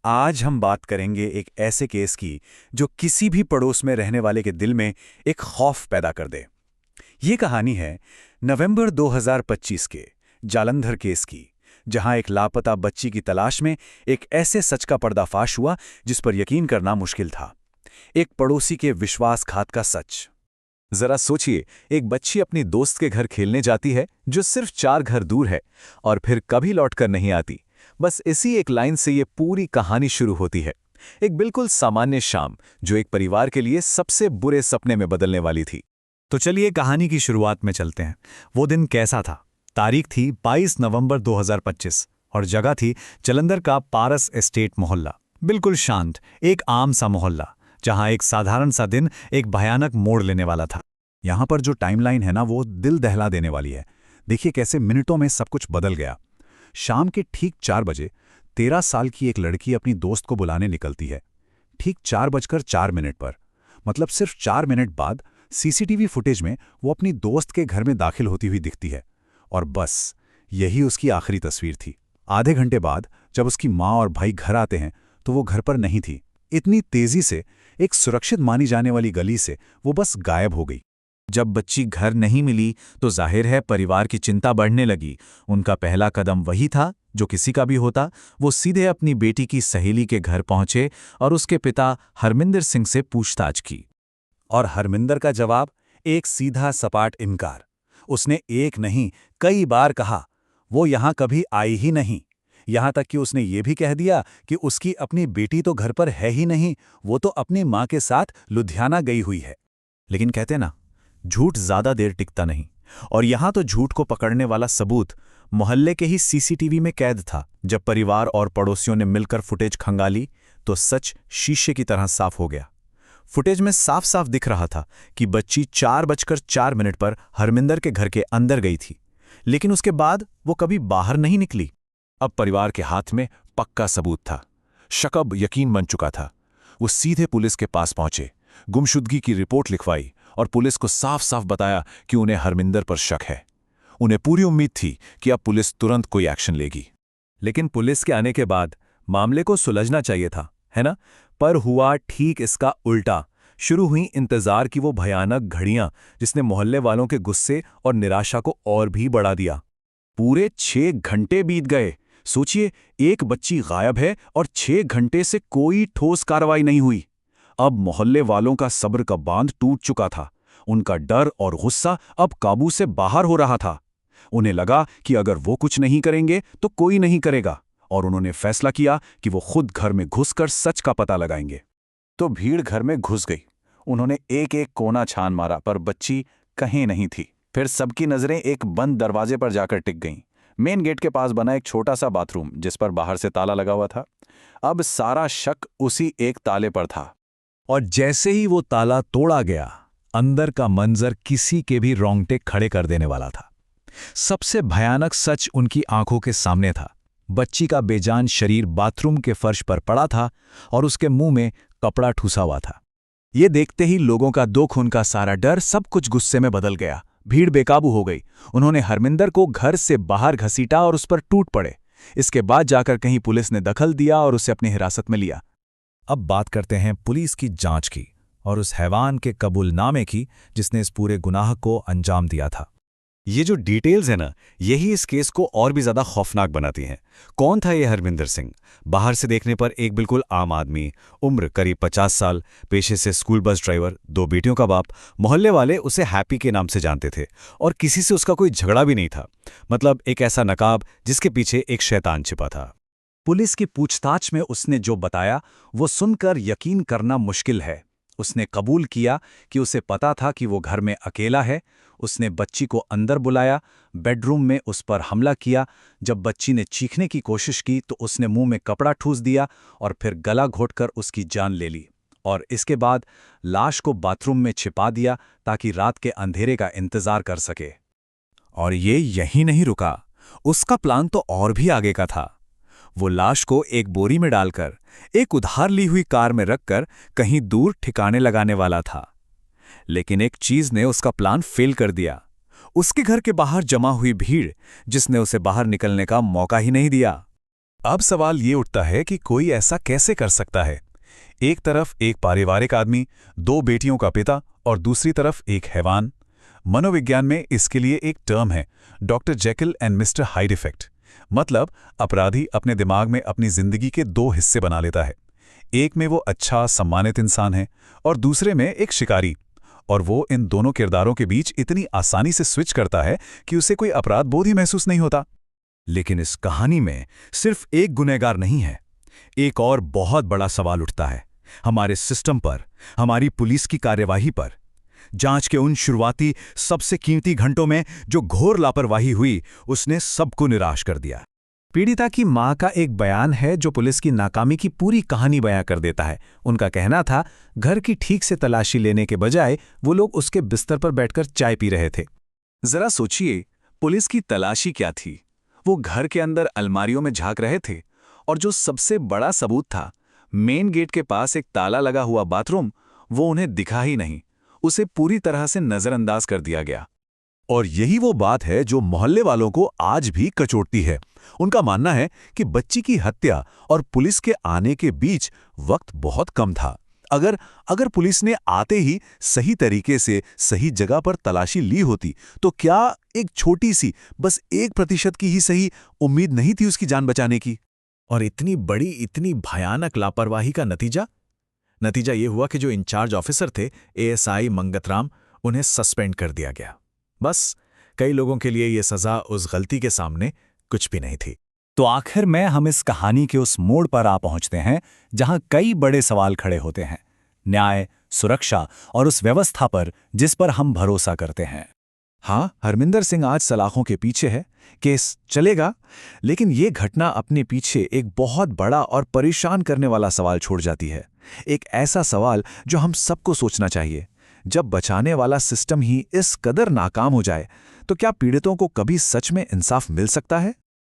आज हम बात करेंगे एक ऐसे केस की जो किसी भी पड़ोस में रहने वाले के दिल में एक खौफ पैदा कर दे। ये कहानी है नवंबर 2025 के जालंधर केस की, जहां एक लापता बच्ची की तलाश में एक ऐसे सच का पर्दाफाश हुआ जिस पर यकीन करना मुश्किल था। एक पड़ोसी के विश्वासघात का सच। जरा सोचिए, एक बच्ची अपनी दोस्त के घर खेलने जाती है जो सिर्फ 4 घर दूर है और फिर कभी लौटकर नहीं आती। बस इसी एक लाइन से ये पूरी कहानी शुरू होती है। एक बिल्कुल सामान्य शाम जो एक परिवार के लिए सबसे बुरे सपने में बदलने वाली थी। तो चलिए कहानी की शुरुआत में चलते हैं। वो दिन कैसा था? तारीख थी 22 नवंबर 2025 और जगह थी जालंधर का पारस एस्टेट मोहल्ला। बिल्कुल शांत, एक आम सा मोहल्ला जहां एक साधारण सा दिन एक भयानक मोड़ लेने वाला था। यहां पर जो टाइमलाइन है ना, वो दिल दहला देने वाली है। देखिए कैसे मिनटों में सब कुछ बदल गया। शाम के ठीक 4 बजे 13 साल की एक लड़की अपनी दोस्त को बुलाने निकलती है। ठीक 4:04 पर, मतलब सिर्फ 4 मिनट बाद सीसीटीवी फुटेज में वो अपनी दोस्त के घर में दाखिल होती हुई दिखती है। और बस यही उसकी आखिरी तस्वीर थी। आधे घंटे बाद जब उसकी माँ और भाई घर आते हैं तो वो घर पर नहीं थी। इतनी तेजी से एक सुरक्षित मानी जाने वाली गली से वो बस गायब हो गई। जब बच्ची घर नहीं मिली तो जाहिर है परिवार की चिंता बढ़ने लगी। उनका पहला कदम वही था जो किसी का भी होता। वो सीधे अपनी बेटी की सहेली के घर पहुंचे और उसके पिता हरमिंदर सिंह से पूछताछ की। और हरमिंदर का जवाब एक सीधा सपाट इनकार। उसने एक नहीं कई बार कहा वो यहां कभी आई ही नहीं। यहां तक कि उसने ये भी कह दिया कि उसकी अपनी बेटी तो घर पर है ही नहीं, वो तो अपनी मां के साथ लुधियाना गई हुई है। लेकिन कहते ना, झूठ ज्यादा देर टिकता नहीं। और यहां तो झूठ को पकड़ने वाला सबूत मोहल्ले के ही सीसीटीवी में कैद था। जब परिवार और पड़ोसियों ने मिलकर फुटेज खंगाली तो सच शीशे की तरह साफ हो गया। फुटेज में साफ साफ दिख रहा था कि बच्ची 4:04 पर हरमिंदर के घर के अंदर गई थी, लेकिन उसके बाद वो कभी बाहर नहीं निकली। अब परिवार के हाथ में पक्का सबूत था। शक अब यकीन बन चुका था। वो सीधे पुलिस के पास पहुंचे, गुमशुदगी की रिपोर्ट लिखवाई और पुलिस को साफ साफ बताया कि उन्हें हरमिंदर पर शक है। उन्हें पूरी उम्मीद थी कि अब पुलिस तुरंत कोई एक्शन लेगी। लेकिन पुलिस के आने के बाद मामले को सुलझना चाहिए था, है ना? पर हुआ ठीक इसका उल्टा। शुरू हुई इंतजार की वो भयानक घड़ियां जिसने मोहल्ले वालों के गुस्से और निराशा को और भी बढ़ा दिया। पूरे 6 घंटे बीत गए। सोचिए, एक बच्ची गायब है और 6 घंटे से कोई ठोस कार्रवाई नहीं हुई। अब मोहल्ले वालों का सब्र का बांध टूट चुका था। उनका डर और गुस्सा अब काबू से बाहर हो रहा था। उन्हें लगा कि अगर वो कुछ नहीं करेंगे तो कोई नहीं करेगा, और उन्होंने फैसला किया कि वो खुद घर में घुसकर सच का पता लगाएंगे। तो भीड़ घर में घुस गई। उन्होंने एक एक कोना छान मारा, पर बच्ची कहीं नहीं थी। फिर सबकी नजरें एक बंद दरवाजे पर जाकर टिक गईं। मेन गेट के पास बना एक छोटा सा बाथरूम जिस पर बाहर से ताला लगा हुआ था। अब सारा शक उसी एक ताले पर था। और जैसे ही वो ताला तोड़ा गया, अंदर का मंजर किसी के भी रोंगटे खड़े कर देने वाला था। सबसे भयानक सच उनकी आंखों के सामने था। बच्ची का बेजान शरीर बाथरूम के फर्श पर पड़ा था और उसके मुंह में कपड़ा ठूसा हुआ था। ये देखते ही लोगों का दो खून का सारा डर सब कुछ गुस्से में बदल गया। भीड़ बेकाबू हो गई। उन्होंने हरमिंदर को घर से बाहर घसीटा और उस पर टूट पड़े। इसके बाद जाकर कहीं पुलिस ने दखल दिया और उसे अपनी हिरासत में लिया। अब बात करते हैं पुलिस की जांच की और उस हैवान के कबूलनामे की जिसने इस पूरे गुनाह को अंजाम दिया था। ये जो डिटेल्स है ना, यही इस केस को और भी ज्यादा खौफनाक बनाती हैं। कौन था ये हरमिंदर सिंह? बाहर से देखने पर एक बिल्कुल आम आदमी, उम्र करीब 50 साल, पेशे से स्कूल बस ड्राइवर, 2 बेटियों का बाप। मोहल्ले वाले उसे हैप्पी के नाम से जानते थे और किसी से उसका कोई झगड़ा भी नहीं था। मतलब एक ऐसा नकाब जिसके पीछे एक शैतान छिपा था। पुलिस की पूछताछ में उसने जो बताया वो सुनकर यकीन करना मुश्किल है। उसने कबूल किया कि उसे पता था कि वो घर में अकेला है। उसने बच्ची को अंदर बुलाया, बेडरूम में उस पर हमला किया। जब बच्ची ने चीखने की कोशिश की तो उसने मुंह में कपड़ा ठूस दिया और फिर गला घोंटकर उसकी जान ले ली। और इसके बाद लाश को बाथरूम में छिपा दिया ताकि रात के अंधेरे का इंतजार कर सके। और ये यहीं नहीं रुका, उसका प्लान तो और भी आगे का था। वो लाश को एक बोरी में डालकर एक उधार ली हुई कार में रखकर कहीं दूर ठिकाने लगाने वाला था। लेकिन एक चीज ने उसका प्लान फेल कर दिया। उसके घर के बाहर जमा हुई भीड़, जिसने उसे बाहर निकलने का मौका ही नहीं दिया। अब सवाल ये उठता है कि कोई ऐसा कैसे कर सकता है। एक तरफ एक पारिवारिक आदमी, 2 बेटियों का पिता, और दूसरी तरफ एक हैवान। मनोविज्ञान में इसके लिए एक टर्म है, doctor Jekyll and mister hide effect. मतलब अपराधी अपने दिमाग में अपनी जिंदगी के 2 हिस्से बना लेता है। एक में वो अच्छा सम्मानित इंसान है और दूसरे में एक शिकारी। और वो इन दोनों किरदारों के बीच इतनी आसानी से स्विच करता है कि उसे कोई अपराध बोध ही महसूस नहीं होता। लेकिन इस कहानी में सिर्फ एक गुनहगार नहीं है। एक और बहुत बड़ा सवाल उठता है हमारे सिस्टम पर, हमारी पुलिस की कार्यवाही पर। जांच के उन शुरुआती सबसे कीमती घंटों में जो घोर लापरवाही हुई, उसने सबको निराश कर दिया। पीड़िता की मां का एक बयान है जो पुलिस की नाकामी की पूरी कहानी बयां कर देता है। उनका कहना था, घर की ठीक से तलाशी लेने के बजाय वो लोग उसके बिस्तर पर बैठकर चाय पी रहे थे। जरा सोचिए, पुलिस की तलाशी क्या थी? वो घर के अंदर अलमारियों में झांक रहे थे, और जो सबसे बड़ा सबूत था, मेन गेट के पास एक ताला लगा हुआ बाथरूम, वो उन्हें दिखा ही नहीं। उसे पूरी तरह से नजरअंदाज कर दिया गया। और यही वो बात है जो मोहल्ले वालों को आज भी कचोटती है। उनका मानना है कि बच्ची की हत्या और पुलिस के आने के बीच वक्त बहुत कम था। अगर पुलिस ने आते ही सही तरीके से सही जगह पर तलाशी ली होती, तो क्या एक छोटी सी, बस 1% की ही सही उम्मीद नहीं थी उसकी जान बचाने की? और इतनी बड़ी, इतनी भयानक लापरवाही का नतीजा ये हुआ कि जो इंचार्ज ऑफिसर थे, एएसआई मंगतराम, उन्हें सस्पेंड कर दिया गया। बस कई लोगों के लिए ये सजा उस गलती के सामने कुछ भी नहीं थी। तो आखिर में हम इस कहानी के उस मोड़ पर आ पहुंचते हैं जहां कई बड़े सवाल खड़े होते हैं, न्याय, सुरक्षा और उस व्यवस्था पर जिस पर हम भरोसा करते हैं। हाँ, हरमिंदर सिंह आज सलाखों के पीछे है, केस चलेगा, लेकिन ये घटना अपने पीछे एक बहुत बड़ा और परेशान करने वाला सवाल छोड़ जाती है। एक ऐसा सवाल जो हम सबको सोचना चाहिए। जब बचाने वाला सिस्टम ही इस कदर नाकाम हो जाए, तो क्या पीड़ितों को कभी सच में इंसाफ मिल सकता है?